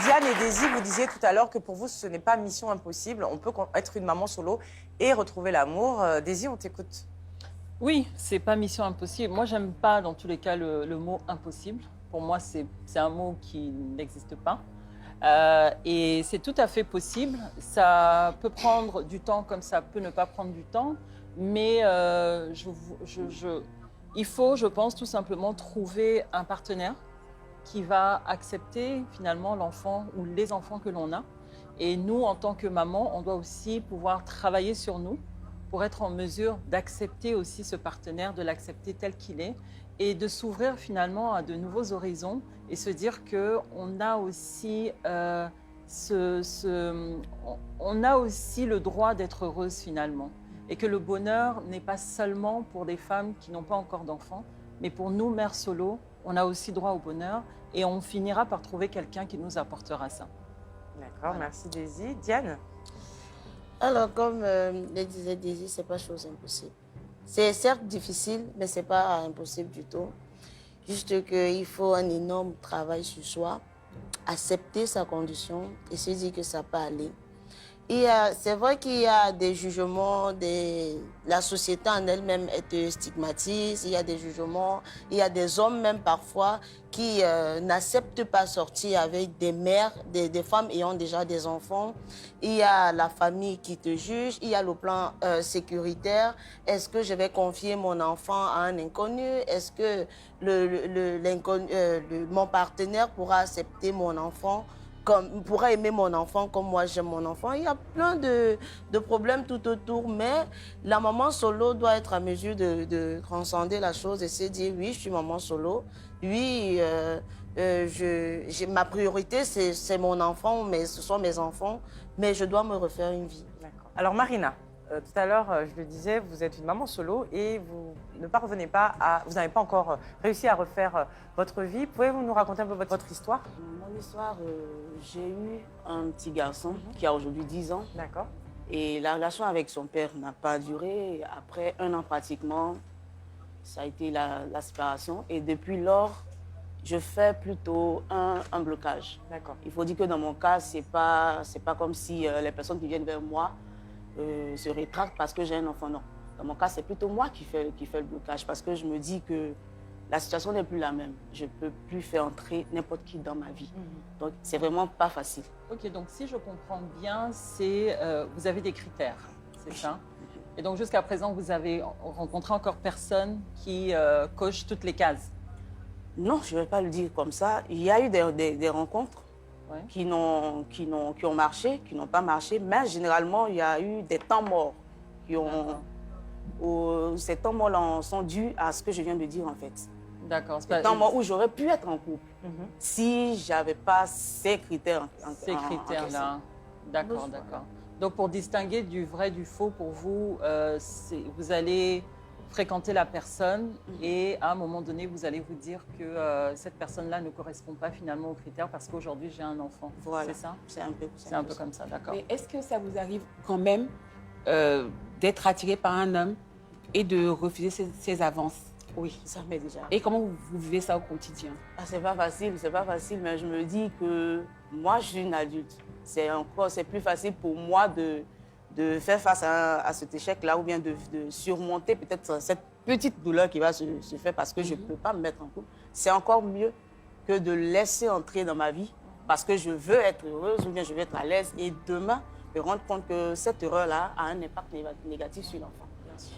Diane et Daisy, vous disiez tout à l'heure que pour vous, ce n'est pas mission impossible. On peut être une maman solo et retrouver l'amour. Daisy, on t'écoute. Oui, c'est pas mission impossible. Moi, j'aime pas dans tous les cas le mot impossible. Pour moi, c'est un mot qui n'existe pas. Et c'est tout à fait possible. Ça peut prendre du temps comme ça peut ne pas prendre du temps. Mais il faut, je pense, tout simplement trouver un partenaire qui va accepter finalement l'enfant ou les enfants que l'on a. Et nous, en tant que maman, on doit aussi pouvoir travailler sur nous pour être en mesure d'accepter aussi ce partenaire, de l'accepter tel qu'il est et de s'ouvrir finalement à de nouveaux horizons et se dire qu'on a aussi, on a aussi le droit d'être heureuse finalement et que le bonheur n'est pas seulement pour des femmes qui n'ont pas encore d'enfants, mais pour nous, mères solo, on a aussi droit au bonheur et on finira par trouver quelqu'un qui nous apportera ça. D'accord, Voilà. merci Daisy. Diane? Alors, comme le disait Daisy, ce n'est pas chose impossible. C'est certes difficile, mais ce n'est pas impossible du tout. Juste qu'il faut un énorme travail sur soi, accepter sa condition et se dire que ça peut aller. C'est vrai qu'il y a des jugements, la société en elle-même te stigmatise, il y a des jugements, il y a des hommes même parfois qui n'acceptent pas sortir avec des mères, des femmes ayant déjà des enfants. Il y a la famille qui te juge, il y a le plan sécuritaire. Est-ce que je vais confier mon enfant à un inconnu? Est-ce que mon partenaire pourra accepter mon enfant? Pourra aimer mon enfant comme moi j'aime mon enfant. Il y a plein de problèmes tout autour, mais la maman solo doit être à mesure de transcender la chose et se dire oui, je suis maman solo, oui, ma priorité c'est mon enfant, mais ce sont mes enfants, mais je dois me refaire une vie. D'accord. Alors Marina, tout à l'heure, je le disais, vous êtes une maman solo et vous ne parvenez pas vous n'avez pas encore réussi à refaire votre vie. Pouvez-vous nous raconter un peu votre histoire? Mon histoire, j'ai eu un petit garçon qui a aujourd'hui 10 ans. D'accord. Et la relation avec son père n'a pas duré. Après 1 an pratiquement, ça a été la séparation. Et depuis lors, je fais plutôt un blocage. D'accord. Il faut dire que dans mon cas, c'est pas comme si les personnes qui viennent vers moi se rétractent parce que j'ai un enfant. Non. Dans mon cas, c'est plutôt moi qui fais le blocage parce que je me dis que la situation n'est plus la même. Je ne peux plus faire entrer n'importe qui dans ma vie. Donc, c'est vraiment pas facile. Ok, donc si je comprends bien, vous avez des critères, c'est ça? Et donc jusqu'à présent, vous avez rencontré encore personne qui coche toutes les cases? Non, je ne vais pas le dire comme ça. Il y a eu des rencontres Ouais. qui ont marché, qui n'ont pas marché, mais généralement, il y a eu des temps morts ces temps morts sont dus à ce que je viens de dire en fait. D'accord. Des temps morts où j'aurais pu être en couple si je n'avais pas ces critères. Ces critères-là. D'accord, d'accord. Donc pour distinguer du vrai du faux, pour vous, vous allez fréquenter la personne et à un moment donné, vous allez vous dire que cette personne-là ne correspond pas finalement aux critères parce qu'aujourd'hui, j'ai un enfant. Voilà. C'est ça? C'est un peu comme ça, d'accord. Mais est-ce que ça vous arrive quand même d'être attiré par un homme et de refuser ses avances? Oui, ça m'est déjà. Et comment vous vivez ça au quotidien? C'est pas facile, mais je me dis que moi, je suis une adulte. C'est plus facile pour moi de faire face à cet échec-là ou bien de surmonter peut-être cette petite douleur qui va se faire parce que je ne peux pas me mettre en couple. C'est encore mieux que de laisser entrer dans ma vie parce que je veux être heureuse ou bien je veux être à l'aise et demain me rendre compte que cette erreur-là a un impact négatif sur l'enfant.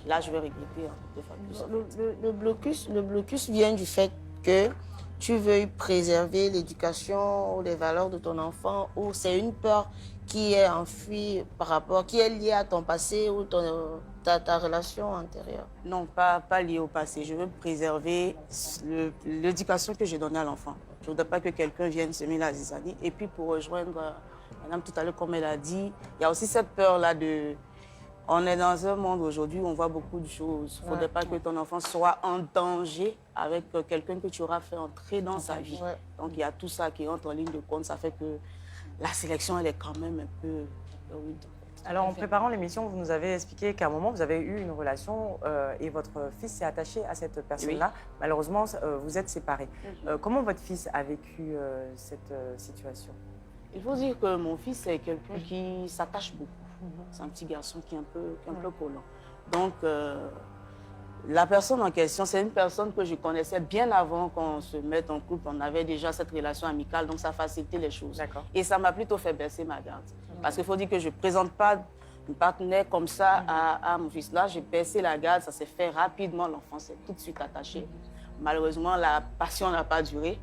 Là, je vais regretter deux fois plus. Le blocus vient du fait que tu veuilles préserver l'éducation ou les valeurs de ton enfant ou c'est une peur qui est enfuie qui est liée à ton passé ou ta relation antérieure? Non, pas liée au passé. Je veux préserver l'éducation que j'ai donnée à l'enfant. Je ne voudrais pas que quelqu'un vienne semer la zizanie. Et puis pour rejoindre madame tout à l'heure, comme elle a dit, il y a aussi cette peur-là on est dans un monde aujourd'hui où on voit beaucoup de choses. Il ne faudrait pas que ton enfant soit en danger avec quelqu'un que tu auras fait entrer dans sa vie. Ouais. Donc, il y a tout ça qui entre en ligne de compte. Ça fait que la sélection, elle est quand même un peu rude. Alors, en préparant l'émission, vous nous avez expliqué qu'à un moment, vous avez eu une relation et votre fils s'est attaché à cette personne-là. Oui. Malheureusement, vous êtes séparés. Comment votre fils a vécu cette situation? Il faut dire que mon fils, c'est quelqu'un qui s'attache beaucoup. C'est un petit garçon qui est un peu collant. Donc, la personne en question, c'est une personne que je connaissais bien avant qu'on se mette en couple. On avait déjà cette relation amicale, donc ça facilitait les choses. Et ça m'a plutôt fait baisser ma garde. Parce qu'il faut dire que je ne présente pas une partenaire comme ça à mon fils. Là, j'ai baissé la garde, ça s'est fait rapidement. L'enfant s'est tout de suite attaché. Malheureusement, la passion n'a pas duré.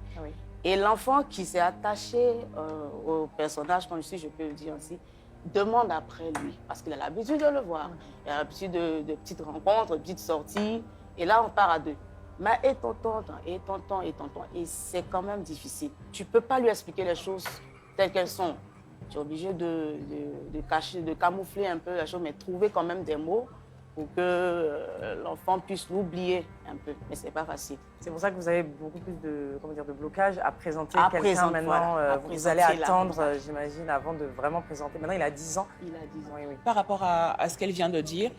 Et l'enfant qui s'est attaché au personnage, comme je peux le dire ainsi, demande après lui, parce qu'il a l'habitude de le voir. Il a l'habitude de petites rencontres, de petites sorties. Et là, on part à deux. Mais et tonton, et tonton, et tonton. Et c'est quand même difficile. Tu ne peux pas lui expliquer les choses telles qu'elles sont. Tu es obligé de cacher, de camoufler un peu la chose, mais trouver quand même des mots pour que l'enfant puisse l'oublier un peu. Mais ce n'est pas facile. C'est pour ça que vous avez beaucoup plus de blocage à présenter quelqu'un maintenant. Voilà, vous allez attendre, j'imagine, avant de vraiment présenter. Maintenant, il a 10 ans. Il a 10 ans. Oui. Par rapport à ce qu'elle vient de dire,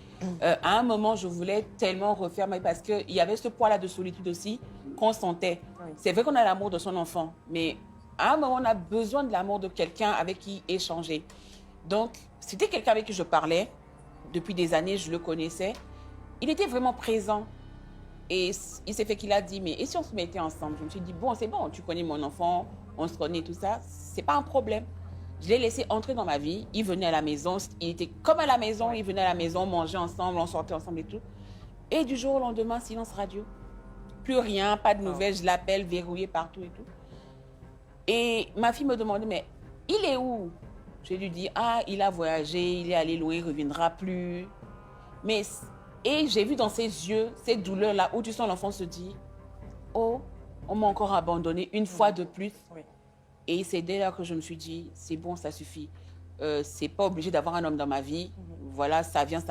à un moment, je voulais tellement refaire, parce qu'il y avait ce poids-là de solitude aussi qu'on sentait. C'est vrai qu'on a l'amour de son enfant, mais à un moment, on a besoin de l'amour de quelqu'un avec qui échanger. Donc, c'était quelqu'un avec qui je parlais. Depuis des années, je le connaissais. Il était vraiment présent. Et il s'est fait qu'il a dit, mais et si on se mettait ensemble? Je me suis dit, bon, c'est bon, tu connais mon enfant, on se connaît, tout ça, c'est pas un problème. Je l'ai laissé entrer dans ma vie. Il venait à la maison, il était comme à la maison, il venait à la maison, manger ensemble, on sortait ensemble et tout. Et du jour au lendemain, silence radio. Plus rien, pas de nouvelles, je l'appelle, verrouillé partout et tout. Et ma fille me demandait, mais il est où? Je lui dis, il a voyagé, il est allé loin, il ne reviendra plus. Et j'ai vu dans ses yeux, ces douleurs-là, où tu sens l'enfant se dit, oh, on m'a encore abandonné une fois de plus. Et c'est dès là que je me suis dit, c'est bon, ça suffit. C'est pas obligé d'avoir un homme dans ma vie. Voilà, ça vient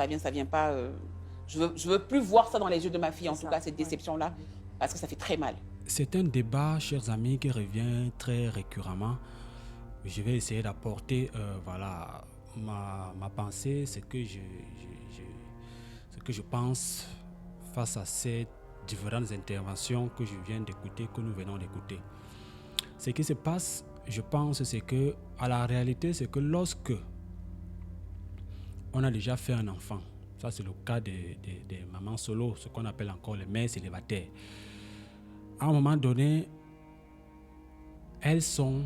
pas. Je veux plus voir ça dans les yeux de ma fille, en tout cas, cette déception-là, parce que ça fait très mal. C'est un débat, chers amis, qui revient très récurremment. Je vais essayer d'apporter ma pensée, ce que je pense face à ces différentes interventions que je viens d'écouter, que nous venons d'écouter. Ce qui se passe, je pense, c'est que, à la réalité, c'est que lorsque on a déjà fait un enfant, ça c'est le cas des mamans solo, ce qu'on appelle encore les mères célibataires, à un moment donné, elles sont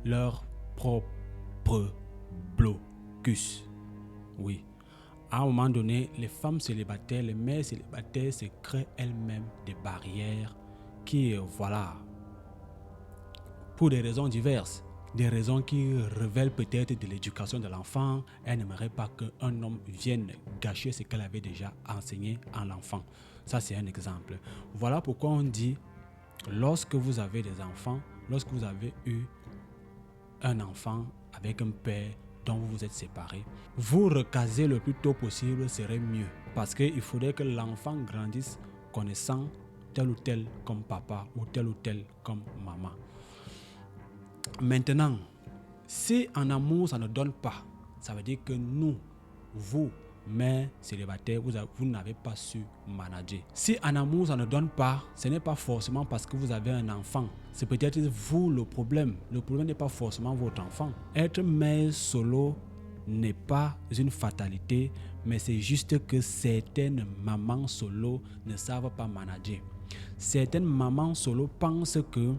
leur propre blocus. Oui. À un moment donné, les femmes célibataires, les mères célibataires se créent elles-mêmes des barrières qui, pour des raisons diverses, des raisons qui révèlent peut-être de l'éducation de l'enfant, elles n'aimeraient pas qu'un homme vienne gâcher ce qu'elle avait déjà enseigné à l'enfant. Ça, c'est un exemple. Voilà pourquoi on dit, lorsque vous avez des enfants, lorsque vous avez eu un enfant avec un père dont vous vous êtes séparés, vous recaser le plus tôt possible serait mieux. Parce qu'il faudrait que l'enfant grandisse connaissant tel ou tel comme papa ou tel comme maman. Maintenant, si en amour ça ne donne pas, ça veut dire que nous, vous, mères célibataires, vous n'avez pas su manager. Si en amour ça ne donne pas, ce n'est pas forcément parce que vous avez un enfant. C'est peut-être vous le problème. Le problème n'est pas forcément votre enfant. Être mère solo n'est pas une fatalité, mais c'est juste que certaines mamans solo ne savent pas manager. Certaines mamans solo pensent que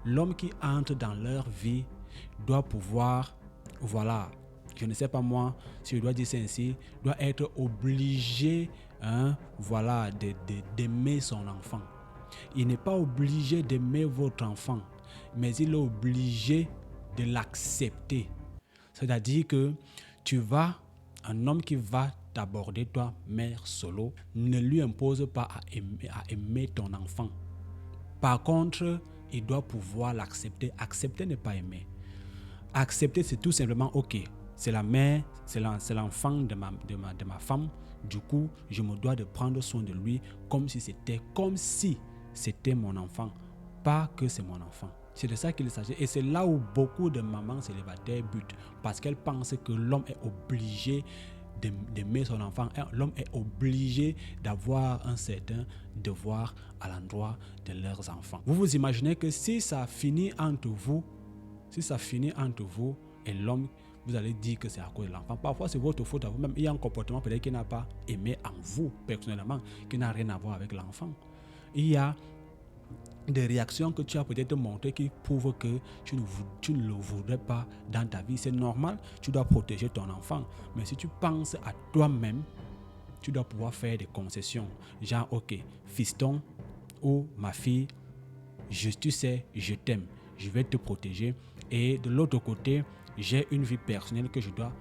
l'homme qui entre dans leur vie doit pouvoir, je ne sais pas moi, si je dois dire ça ainsi, doit être obligé d'aimer son enfant. Il n'est pas obligé d'aimer votre enfant, mais il est obligé de l'accepter. C'est-à-dire que un homme qui va t'aborder, toi, mère solo, ne lui impose pas à aimer ton enfant. Par contre, il doit pouvoir l'accepter. Accepter n'est pas aimer. Accepter, c'est tout simplement, ok, c'est la mère, c'est l'enfant de ma femme. Du coup, je me dois de prendre soin de lui comme si c'était mon enfant. Pas que c'est mon enfant. C'est de ça qu'il s'agit. Et c'est là où beaucoup de mamans célibataires butent. Parce qu'elles pensent que l'homme est obligé d'aimer son enfant. L'homme est obligé d'avoir un certain devoir à l'endroit de leurs enfants. Vous vous imaginez que si ça finit entre vous, Si ça finit entre vous et l'homme, vous allez dire que c'est à cause de l'enfant. Parfois, c'est votre faute à vous-même. Il y a un comportement peut-être qu'il n'a pas aimé en vous, personnellement, qui n'a rien à voir avec l'enfant. Il y a des réactions que tu as peut-être montrées qui prouvent que tu ne le voudrais pas dans ta vie. C'est normal, tu dois protéger ton enfant. Mais si tu penses à toi-même, tu dois pouvoir faire des concessions. Genre, ok, fiston ou ma fille, tu sais, je t'aime, je vais te protéger. Et de l'autre côté, j'ai une vie personnelle que je dois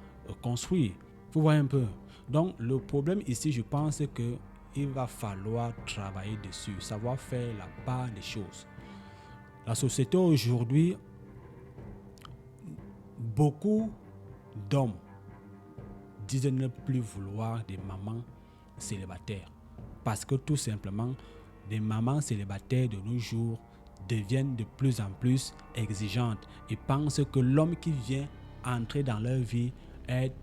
construire. Vous voyez un peu. Donc, le problème ici, je pense que il va falloir travailler dessus, savoir faire la part des choses. La société aujourd'hui, beaucoup d'hommes disent ne plus vouloir des mamans célibataires. Parce que tout simplement, des mamans célibataires de nos jours deviennent de plus en plus exigeantes et pensent que l'homme qui vient entrer dans leur vie est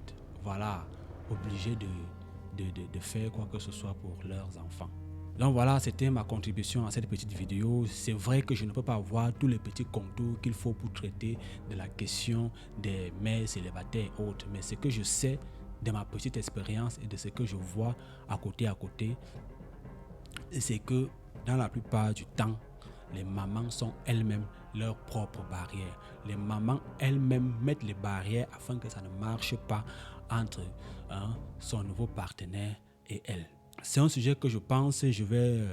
obligé de faire quoi que ce soit pour leurs enfants. Donc voilà, c'était ma contribution à cette petite vidéo. C'est vrai que je ne peux pas voir tous les petits contours qu'il faut pour traiter de la question des mères célibataires et autres, mais ce que je sais de ma petite expérience et de ce que je vois à côté, c'est que dans la plupart du temps, les mamans sont elles-mêmes leurs propres barrières. Les mamans elles-mêmes mettent les barrières afin que ça ne marche pas entre son nouveau partenaire et elle. C'est un sujet que je pense, je vais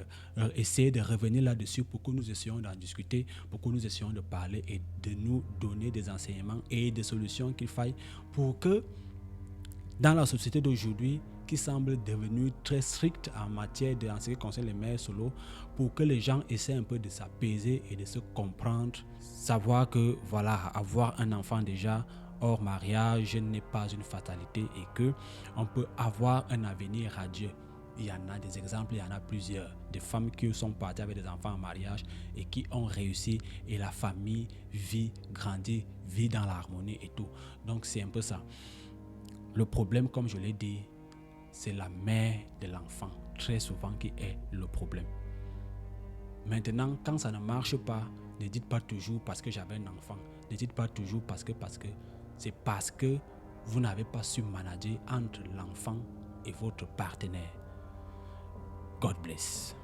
essayer de revenir là-dessus pour que nous essayions d'en discuter, pour que nous essayions de parler et de nous donner des enseignements et des solutions qu'il faille pour que dans la société d'aujourd'hui, qui semble devenue très stricte en matière en ce qui concerne les mères solo, pour que les gens essaient un peu de s'apaiser et de se comprendre, savoir que avoir un enfant déjà hors mariage n'est pas une fatalité et que on peut avoir un avenir radieux. Il y en a des exemples, il y en a plusieurs, des femmes qui sont parties avec des enfants en mariage et qui ont réussi et la famille grandit, vit dans l'harmonie et tout. Donc c'est un peu ça. Le problème, comme je l'ai dit, c'est la mère de l'enfant, très souvent, qui est le problème. Maintenant, quand ça ne marche pas, ne dites pas toujours parce que j'avais un enfant. Ne dites pas toujours parce que. C'est parce que vous n'avez pas su manager entre l'enfant et votre partenaire. God bless.